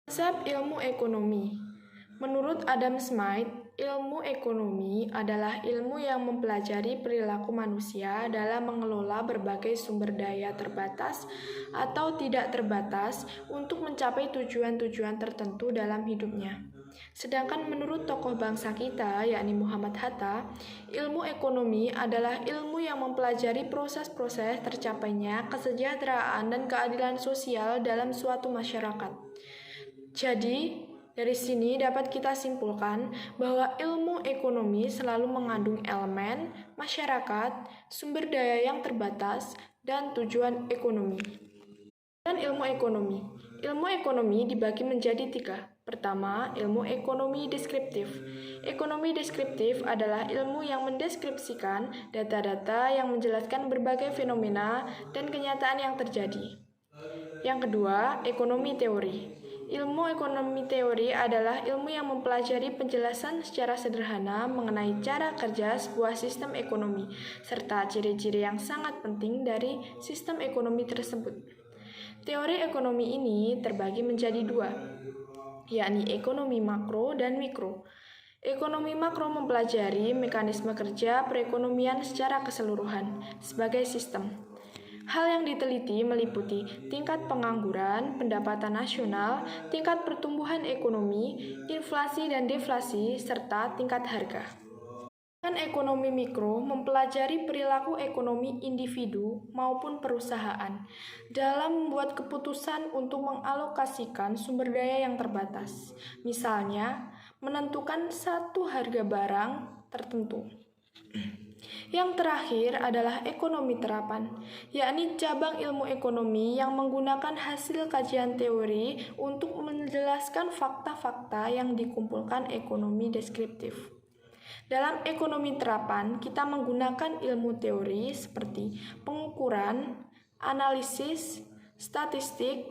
Konsep ilmu ekonomi. Menurut Adam Smith, ilmu ekonomi adalah ilmu yang mempelajari perilaku manusia dalam mengelola berbagai sumber daya terbatas atau tidak terbatas untuk mencapai tujuan-tujuan tertentu dalam hidupnya. Sedangkan menurut tokoh bangsa kita, yakni Muhammad Hatta, ilmu ekonomi adalah ilmu yang mempelajari proses-proses tercapainya kesejahteraan dan keadilan sosial dalam suatu masyarakat. Jadi, dari sini dapat kita simpulkan bahwa ilmu ekonomi selalu mengandung elemen, masyarakat, sumber daya yang terbatas, dan tujuan ekonomi. Dan ilmu ekonomi. Ilmu ekonomi dibagi menjadi 3. Pertama, ilmu ekonomi deskriptif. Ekonomi deskriptif adalah ilmu yang mendeskripsikan data-data yang menjelaskan berbagai fenomena dan kenyataan yang terjadi. Yang kedua, ekonomi teori. Ilmu ekonomi teori adalah ilmu yang mempelajari penjelasan secara sederhana mengenai cara kerja sebuah sistem ekonomi, serta ciri-ciri yang sangat penting dari sistem ekonomi tersebut. Teori ekonomi ini terbagi menjadi 2, yakni ekonomi makro dan mikro. Ekonomi makro mempelajari mekanisme kerja perekonomian secara keseluruhan sebagai sistem. Hal yang diteliti meliputi tingkat pengangguran, pendapatan nasional, tingkat pertumbuhan ekonomi, inflasi dan deflasi, serta tingkat harga. Dan ekonomi mikro mempelajari perilaku ekonomi individu maupun perusahaan dalam membuat keputusan untuk mengalokasikan sumber daya yang terbatas. Misalnya, menentukan satu harga barang tertentu. Yang terakhir adalah ekonomi terapan, yakni cabang ilmu ekonomi yang menggunakan hasil kajian teori untuk menjelaskan fakta-fakta yang dikumpulkan ekonomi deskriptif. Dalam ekonomi terapan, kita menggunakan ilmu teori seperti pengukuran, analisis, statistik,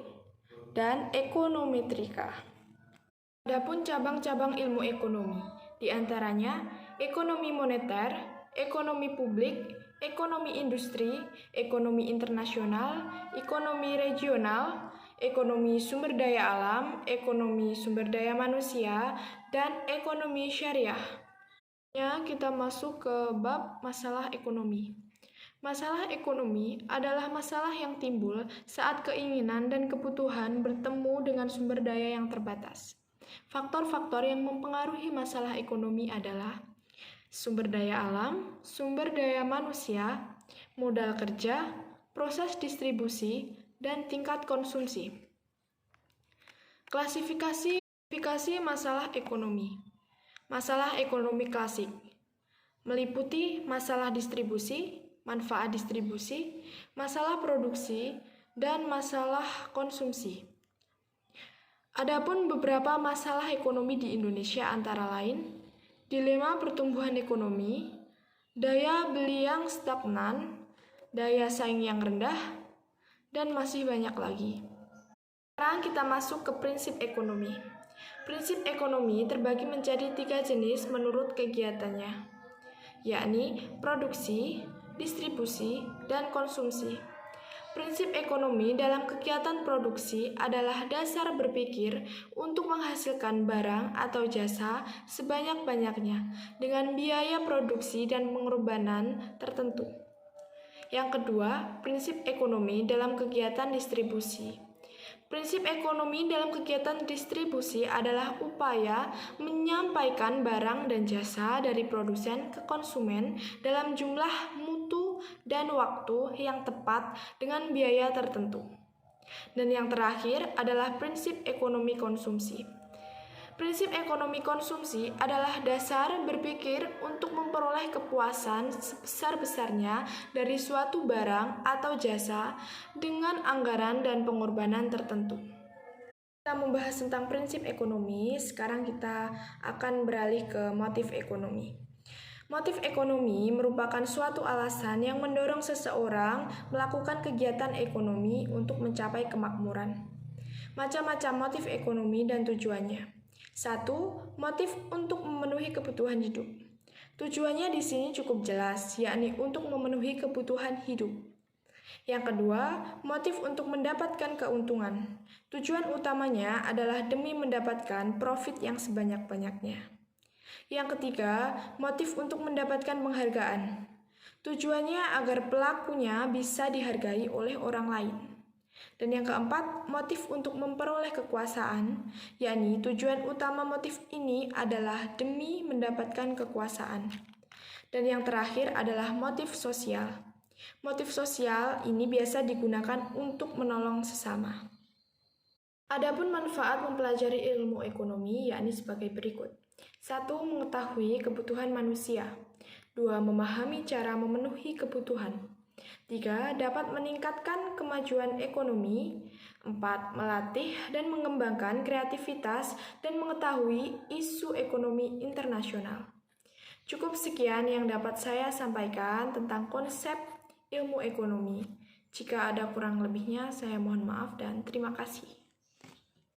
dan ekonometrika. Adapun cabang-cabang ilmu ekonomi, di antaranya ekonomi moneter, ekonomi publik, ekonomi industri, ekonomi internasional, ekonomi regional, ekonomi sumber daya alam, ekonomi sumber daya manusia, dan ekonomi syariah. Kita masuk ke bab masalah ekonomi. Masalah ekonomi adalah masalah yang timbul saat keinginan dan kebutuhan bertemu dengan sumber daya yang terbatas. Faktor-faktor yang mempengaruhi masalah ekonomi adalah sumber daya alam, sumber daya manusia, modal kerja, proses distribusi, dan tingkat konsumsi. Klasifikasi masalah ekonomi. Masalah ekonomi klasik meliputi masalah distribusi, manfaat distribusi, masalah produksi, dan masalah konsumsi. Adapun beberapa masalah ekonomi di Indonesia antara lain dilema pertumbuhan ekonomi, daya beli yang stagnan, daya saing yang rendah, dan masih banyak lagi. Sekarang kita masuk ke prinsip ekonomi. Prinsip ekonomi terbagi menjadi 3 jenis menurut kegiatannya, yakni produksi, distribusi, dan konsumsi. Prinsip ekonomi dalam kegiatan produksi adalah dasar berpikir untuk menghasilkan barang atau jasa sebanyak-banyaknya dengan biaya produksi dan pengorbanan tertentu. Yang kedua, prinsip ekonomi dalam kegiatan distribusi. Prinsip ekonomi dalam kegiatan distribusi adalah upaya menyampaikan barang dan jasa dari produsen ke konsumen dalam jumlah mutu dan waktu yang tepat dengan biaya tertentu. Dan yang terakhir adalah prinsip ekonomi konsumsi. Prinsip ekonomi konsumsi adalah dasar berpikir untuk memperoleh kepuasan sebesar-besarnya dari suatu barang atau jasa dengan anggaran dan pengorbanan tertentu. Kita membahas tentang prinsip ekonomi, sekarang kita akan beralih ke motif ekonomi. Motif ekonomi merupakan suatu alasan yang mendorong seseorang melakukan kegiatan ekonomi untuk mencapai kemakmuran. Macam-macam motif ekonomi dan tujuannya. 1. Motif untuk memenuhi kebutuhan hidup. Tujuannya di sini cukup jelas, yakni untuk memenuhi kebutuhan hidup. Yang kedua, motif untuk mendapatkan keuntungan. Tujuan utamanya adalah demi mendapatkan profit yang sebanyak-banyaknya. Yang ketiga, motif untuk mendapatkan penghargaan. Tujuannya agar pelakunya bisa dihargai oleh orang lain. Dan yang keempat, motif untuk memperoleh kekuasaan, yakni tujuan utama motif ini adalah demi mendapatkan kekuasaan. Dan yang terakhir adalah motif sosial. Motif sosial ini biasa digunakan untuk menolong sesama. Adapun manfaat mempelajari ilmu ekonomi yakni sebagai berikut. 1. Mengetahui kebutuhan manusia. 2. Memahami cara memenuhi kebutuhan. 3. Dapat meningkatkan kemajuan ekonomi. 4. Melatih dan mengembangkan kreativitas dan mengetahui isu ekonomi internasional. Cukup sekian yang dapat saya sampaikan tentang konsep ilmu ekonomi. Jika ada kurang lebihnya, saya mohon maaf dan terima kasih.